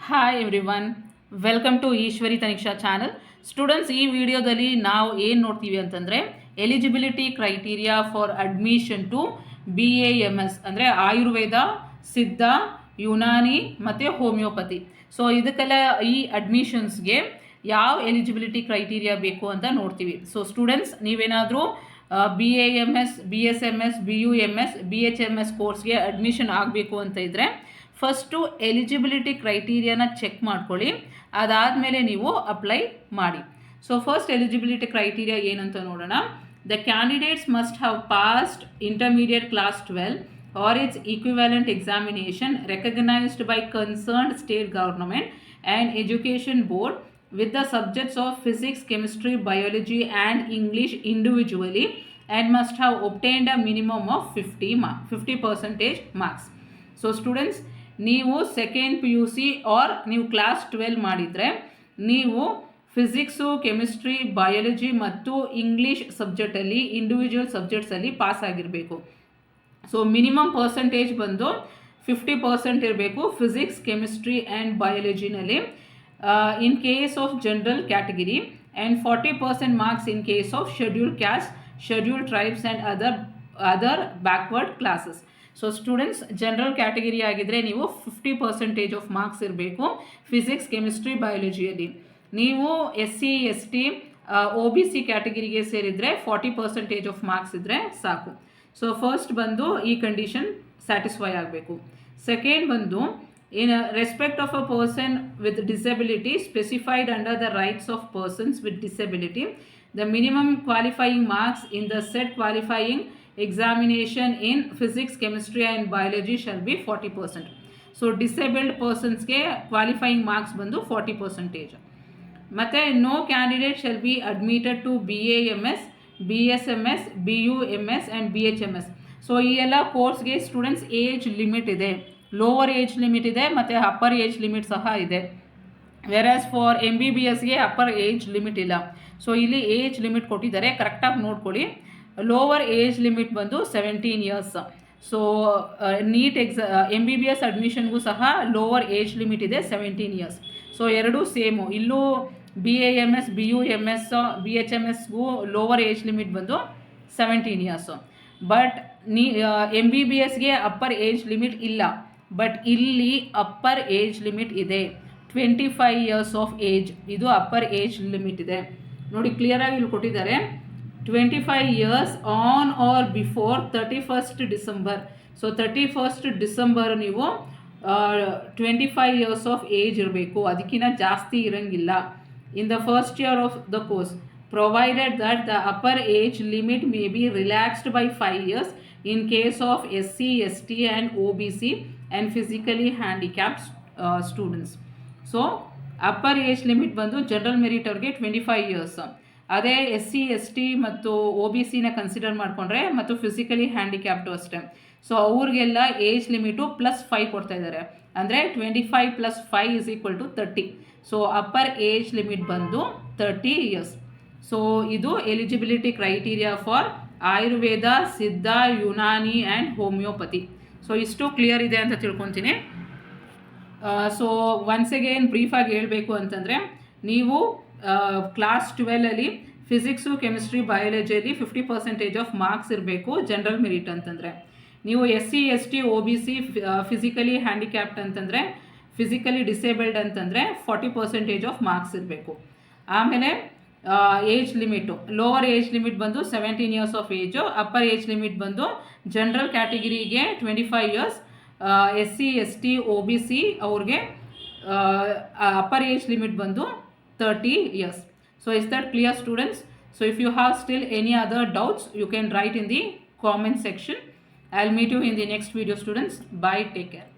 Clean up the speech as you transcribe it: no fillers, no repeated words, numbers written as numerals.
Hi everyone, welcome to Eshwari Taniksha channel. Students, ಈ ವಿಡಿಯೋದಲ್ಲಿ ನಾವು ಏನು ನೋಡ್ತೀವಿ ಅಂತಂದರೆ eligibility criteria for admission to BAMS ಅಂದರೆ ಆಯುರ್ವೇದ, ಸಿದ್ಧ, ಯುನಾನಿ ಮತ್ತು ಹೋಮಿಯೋಪತಿ. ಸೊ ಇದಕ್ಕೆಲ್ಲ ಈ ಅಡ್ಮಿಷನ್ಸ್ಗೆ ಯಾವ ಎಲಿಜಿಬಿಲಿಟಿ ಕ್ರೈಟೀರಿಯಾ ಬೇಕು ಅಂತ ನೋಡ್ತೀವಿ. ಸೊ ಸ್ಟೂಡೆಂಟ್ಸ್, ನೀವೇನಾದರೂ BAMS, BSMS, BUMS, BHMS ಕೋರ್ಸ್ಗೆ ಅಡ್ಮಿಷನ್ ಆಗಬೇಕು ಅಂತ ಇದ್ದರೆ ಫಸ್ಟು ಎಲಿಜಿಬಿಲಿಟಿ ಕ್ರೈಟೀರಿಯಾನ ಚೆಕ್ ಮಾಡ್ಕೊಳ್ಳಿ, ಅದಾದಮೇಲೆ ನೀವು ಅಪ್ಲೈ ಮಾಡಿ. ಸೊ ಫಸ್ಟ್ ಎಲಿಜಿಬಿಲಿಟಿ ಕ್ರೈಟೀರಿಯಾ ಏನಂತ ನೋಡೋಣ. The candidates must have passed intermediate class 12 or its equivalent examination recognized by concerned state government and education board with the subjects of physics, chemistry, biology and English individually, and must have obtained a minimum of 50% marks. So students, ನೀವು second PUC ಆರ್ ನೀವು class 12 ಮಾಡಿದರೆ ನೀವು physics, chemistry, biology ಮತ್ತು English ಸಬ್ಜೆಕ್ಟಲ್ಲಿ individual ಸಬ್ಜೆಕ್ಟ್ಸಲ್ಲಿ pass ಆಗಿರಬೇಕು. So minimum percentage ಬಂದು 50% ಇರಬೇಕು ಫಿಸಿಕ್ಸ್, ಕೆಮಿಸ್ಟ್ರಿ ಆ್ಯಂಡ್ ಬಯಾಲಜಿನಲ್ಲಿ in case of general category, and 40% marks in case of scheduled caste, scheduled tribes and other backward classes. So students, general category ಆಗಿದ್ದರೆ ನೀವು 50% of marks ಇರಬೇಕು physics, chemistry, ಬಯಾಲಜಿಯಲ್ಲಿ. ನೀವು SC, ST, OBC ಕ್ಯಾಟಗಿರಿಗೆ ಸೇರಿದರೆ 40% of marks ಇದ್ದರೆ ಸಾಕು. So first ಬಂದು ಈ ಕಂಡೀಷನ್ ಸ್ಯಾಟಿಸ್ಫೈ ಆಗಬೇಕು. ಸೆಕೆಂಡ್ ಬಂದು in respect of a person with disability specified under the rights of persons with disability, the minimum qualifying marks in the said qualifying examination in physics, chemistry and biology shall be 40%. So disabled ಪರ್ಸನ್ಸ್ಗೆ qualifying marks ಬಂದು 40%. ಮತ್ತು no candidate shall be admitted to BAMS, BSMS, BUMS and BHMS. So ಈ ಎಲ್ಲ ಕೋರ್ಸ್ಗೆ students age limit ಇದೆ, lower age limit ಇದೆ ಮತ್ತು upper age limit ಸಹ ಇದೆ. ವೆರಾಸ್ ಫಾರ್ MBBSಗೆ ಅಪ್ಪರ್ ಏಜ್ ಲಿಮಿಟ್ ಇಲ್ಲ. ಸೊ ಇಲ್ಲಿ ಏಜ್ ಲಿಮಿಟ್ ಕೊಟ್ಟಿದ್ದಾರೆ, ಕರೆಕ್ಟಾಗಿ ನೋಡ್ಕೊಳ್ಳಿ. ಲೋವರ್ ಏಜ್ ಲಿಮಿಟ್ ಬಂದು 17 ಇಯರ್ಸ್. ಸೊ ನೀಟ್ MBBS ಅಡ್ಮಿಷನ್ಗೂ ಸಹ ಲೋವರ್ ಏಜ್ ಲಿಮಿಟ್ ಇದೆ 17 ಇಯರ್ಸ್. ಸೊ ಎರಡೂ ಸೇಮು. ಇಲ್ಲೂ BAMS, BUMS, BHMSಗೂ ಲೋವರ್ ಏಜ್ ಲಿಮಿಟ್ ಬಂದು 17 ಇಯರ್ಸು. ಬಟ್ MBBSಗೆ ಅಪ್ಪರ್ ಏಜ್ ಲಿಮಿಟ್ ಇಲ್ಲ, ಬಟ್ ಇಲ್ಲಿ ಅಪ್ಪರ್ ಏಜ್ ಲಿಮಿಟ್ ಇದೆ. 25 ಇಯರ್ಸ್ ಆಫ್ ಏಜ್, ಇದು ಅಪ್ಪರ್ ಏಜ್ ಲಿಮಿಟ್ ಇದೆ. ನೋಡಿ, ಕ್ಲಿಯರಾಗಿ ಇಲ್ಲಿ ಕೊಟ್ಟಿದ್ದಾರೆ. 25 years on or before 31st December. So 31st December ನೀವು 25 ಇಯರ್ಸ್ ಆಫ್ ಏಜ್ ಇರಬೇಕು, ಅದಕ್ಕಿಂತ ಜಾಸ್ತಿ ಇರೋಂಗಿಲ್ಲ. In the first year of the course provided that the upper age limit may be relaxed by 5 years in case of SC, ST and OBC and physically handicapped students. So upper age limit ಬಂದು general merit ಅವ್ರಿಗೆ 25 years. ಅದೇ SC, ST ಮತ್ತು OBCನ consider ಮಾಡಿಕೊಂಡ್ರೆ ಮತ್ತು physically handicapped ಅಷ್ಟೇ. So ಅವ್ರಿಗೆಲ್ಲ age limit +5 ಕೊಡ್ತಾ ಇದ್ದಾರೆ, ಅಂದರೆ 25 + 5 = 30. ಸೊ ಅಪ್ಪರ್ ಏಜ್ ಲಿಮಿಟ್ ಬಂದು 30 ಇಯರ್ಸ್. ಸೊ ಇದು eligibility criteria for Ayurveda, Siddha, Unani and homeopathy. So ಇಷ್ಟು ಕ್ಲಿಯರ್ ಇದೆ ಅಂತ ತಿಳ್ಕೊತೀನಿ. ಸೊ ಒನ್ಸ್ ಅಗೇನ್ ಬ್ರೀಫಾಗಿ ಹೇಳಬೇಕು ಅಂತಂದರೆ, ನೀವು ಕ್ಲಾಸ್ 12ಅಲ್ಲಿ ಫಿಸಿಕ್ಸು, ಕೆಮಿಸ್ಟ್ರಿ, ಬಯಾಲಜಿಯಲ್ಲಿ 50% ಆಫ್ ಮಾರ್ಕ್ಸ್ ಇರಬೇಕು ಜನರಲ್ ಮೆರಿಟ್ ಅಂತಂದರೆ. ನೀವು SC, ST, OBC, physically handicapped ಅಂತಂದರೆ, ಫಿಸಿಕಲಿ ಡಿಸೇಬಲ್ಡ್ ಅಂತಂದರೆ 40% ಆಫ್ ಮಾರ್ಕ್ಸ್ ಇರಬೇಕು. ಆಮೇಲೆ age limit, lower age limit ಬಂದು 17 years of age, upper age limit ಬಂದು general ಕ್ಯಾಟಗಿರಿಗೆ 25 years, SC, ST, OBC ಅವ್ರಿಗೆ ಅಪ್ಪರ್ ಏಜ್ ಲಿಮಿಟ್ ಬಂದು 30 years. So is that clear, students? So if you have still any other doubts, you can write in the comment section. I'll meet you in the next video, students. Bye, take care.